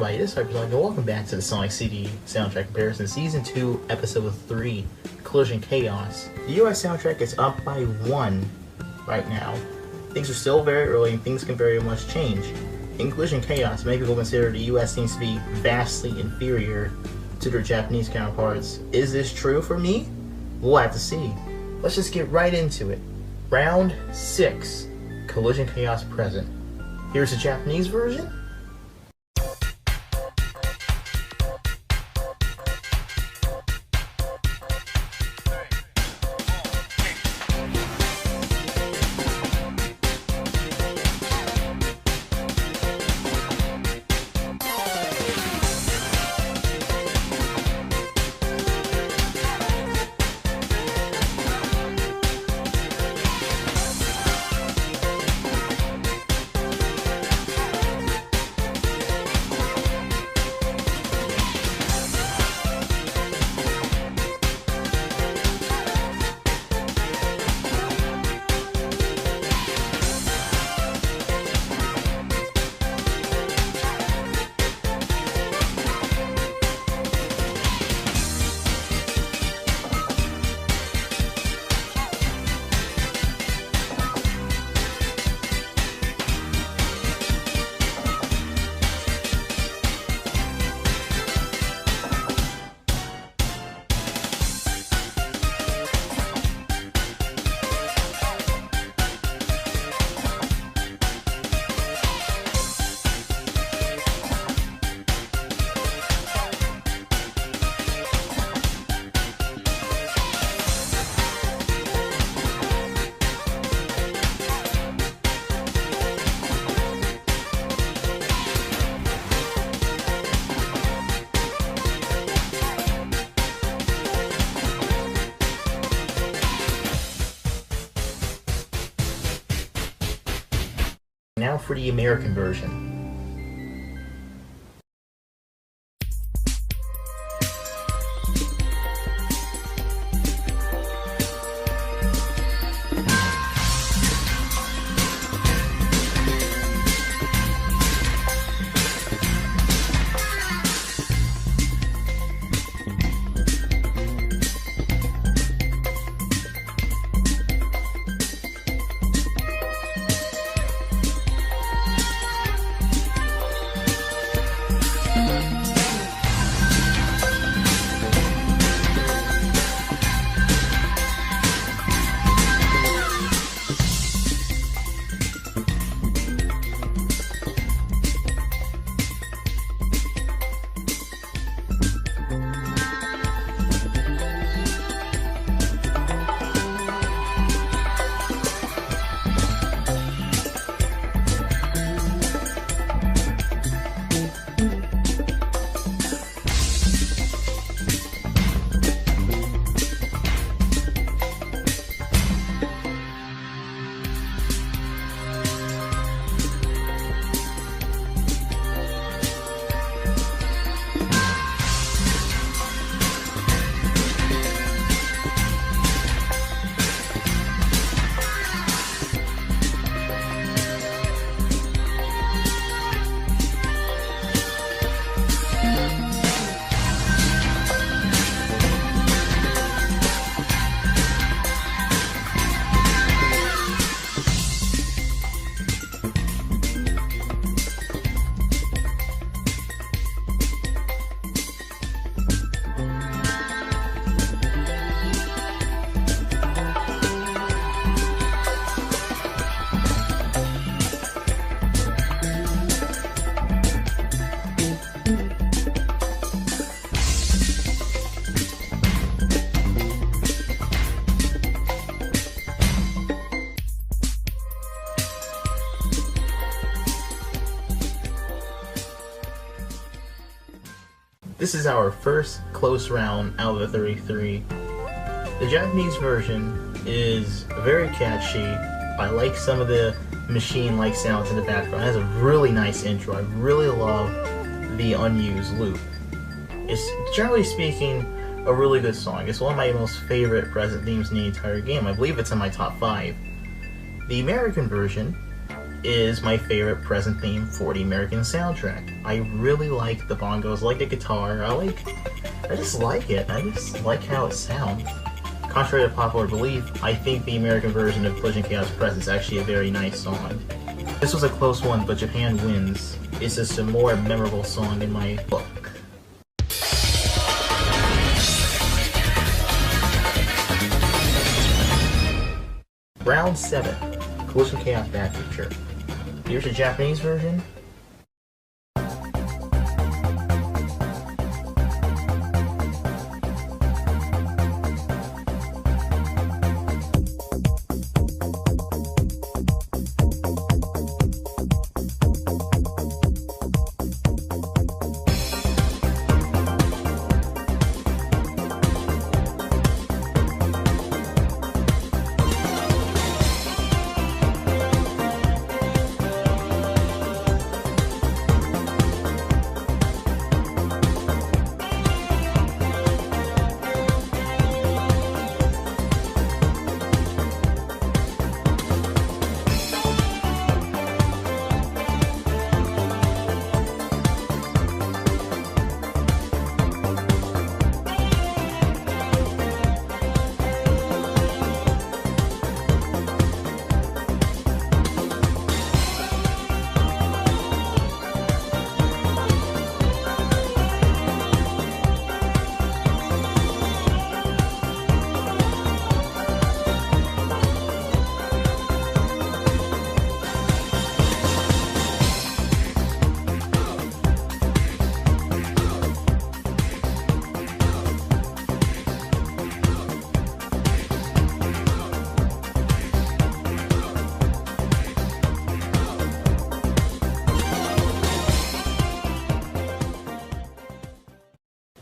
everybody, this is Hypersonic, and welcome back to the Sonic CD Soundtrack Comparison, Season 2, Episode 3, Collision Chaos. The US soundtrack is up by 1 right now. Things are still very early, and things can very much change. In Collision Chaos, many people consider the US seems to be vastly inferior to their Japanese counterparts. Is this true for me? We'll have to see. Let's just get right into it. Round 6, Collision Chaos Present. Here's the Japanese version. Now for the American version. This is our first close round out of the 33. The Japanese version is very catchy. I like some of the machine-like sounds in the background. It has a really nice intro. I really love the unused loop. It's, generally speaking, a really good song. It's one of my most favorite present themes in the entire game. I believe it's in my top 5. The American version is my favorite present theme for the American soundtrack. I really like the bongos, I like the guitar, I just like it. I just like how it sounds. Contrary to popular belief, I think the American version of Collision Chaos Presents is actually a very nice song. This was a close one, but Japan wins. It's just a more memorable song in my book. Round 7, Collision Chaos Bad Feature. Here's the Japanese version.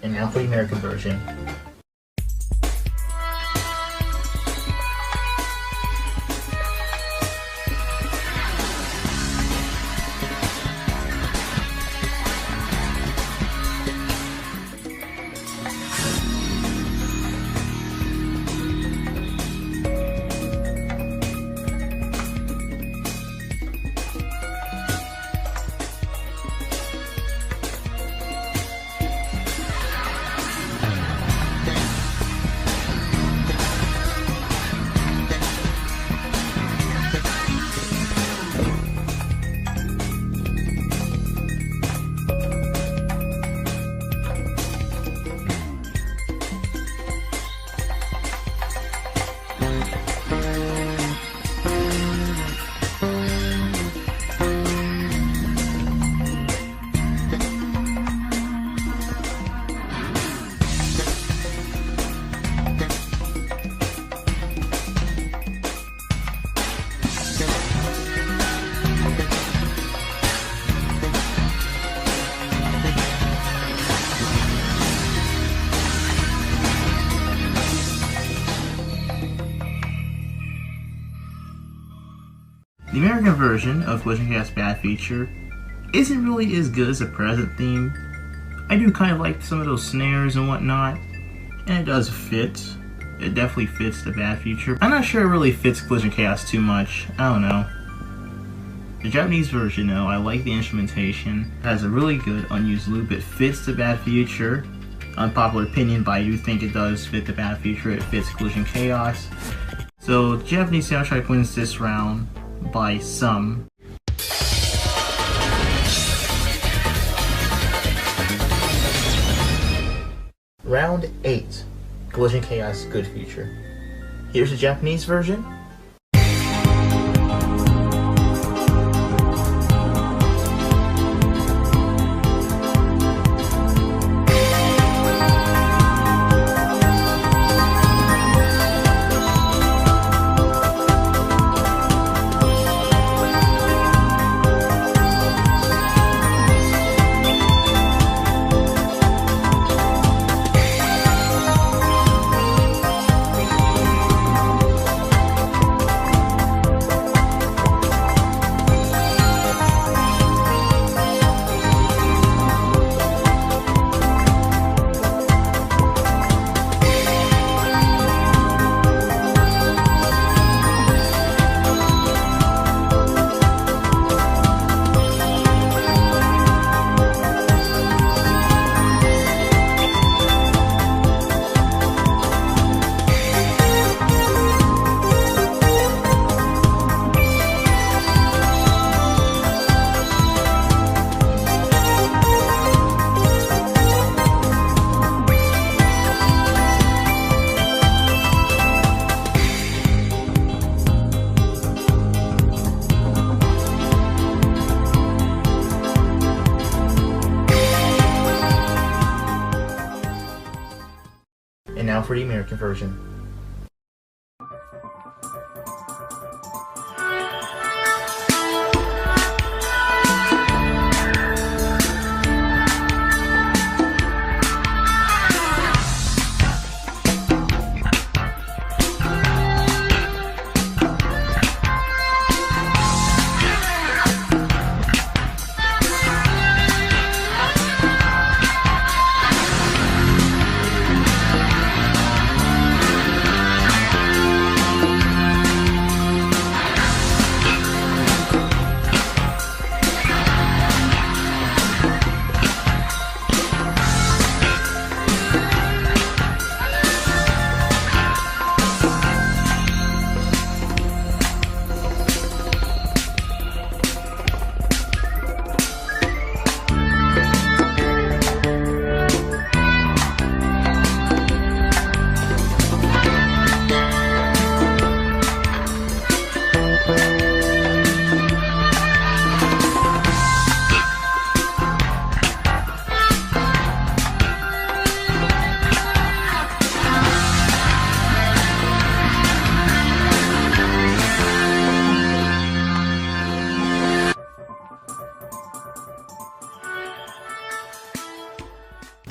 And now for the American version. The American version of Collision Chaos Bad Feature isn't really as good as the present theme. I do kind of like some of those snares and whatnot, and it does fit. It definitely fits the Bad Feature. I'm not sure it really fits Collision Chaos too much. I don't know. The Japanese version, though, I like the instrumentation. It has a really good unused loop. It fits the Bad Feature. Unpopular opinion, but I do think it does fit the Bad Feature. It fits Collision Chaos. So the Japanese soundtrack wins this round by some. Round 8, Collision Chaos Good Feature. Here's the Japanese version. Now for the American version.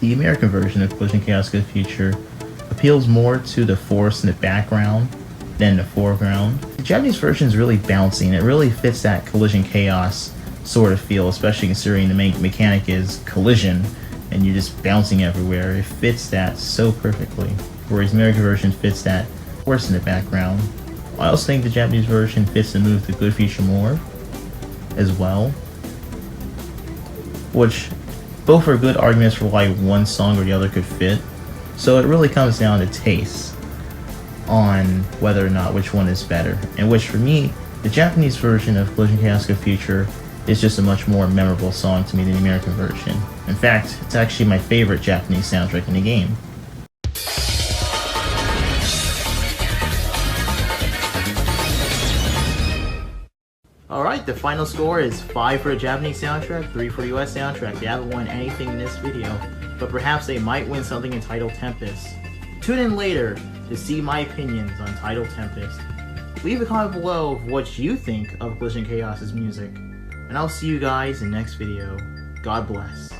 The American version of Collision Chaos Good Future appeals more to the forest in the background than the foreground. The Japanese version is really bouncy and it really fits that Collision Chaos sort of feel, especially considering the main mechanic is collision and you're just bouncing everywhere. It fits that so perfectly, whereas the American version fits that forest in the background. I also think the Japanese version fits the move to Good Future more as well, which both are good arguments for why one song or the other could fit. So it really comes down to taste on whether or not which one is better. And which for me, the Japanese version of Collision Chaos Good Future is just a much more memorable song to me than the American version. In fact, it's actually my favorite Japanese soundtrack in the game. Alright, the final score is 5 for the Japanese soundtrack, 3 for the US soundtrack. They haven't won anything in this video, but perhaps they might win something entitled Tempest. Tune in later to see my opinions on Title Tempest. Leave a comment below of what you think of Collision Chaos's music, and I'll see you guys in the next video. God bless.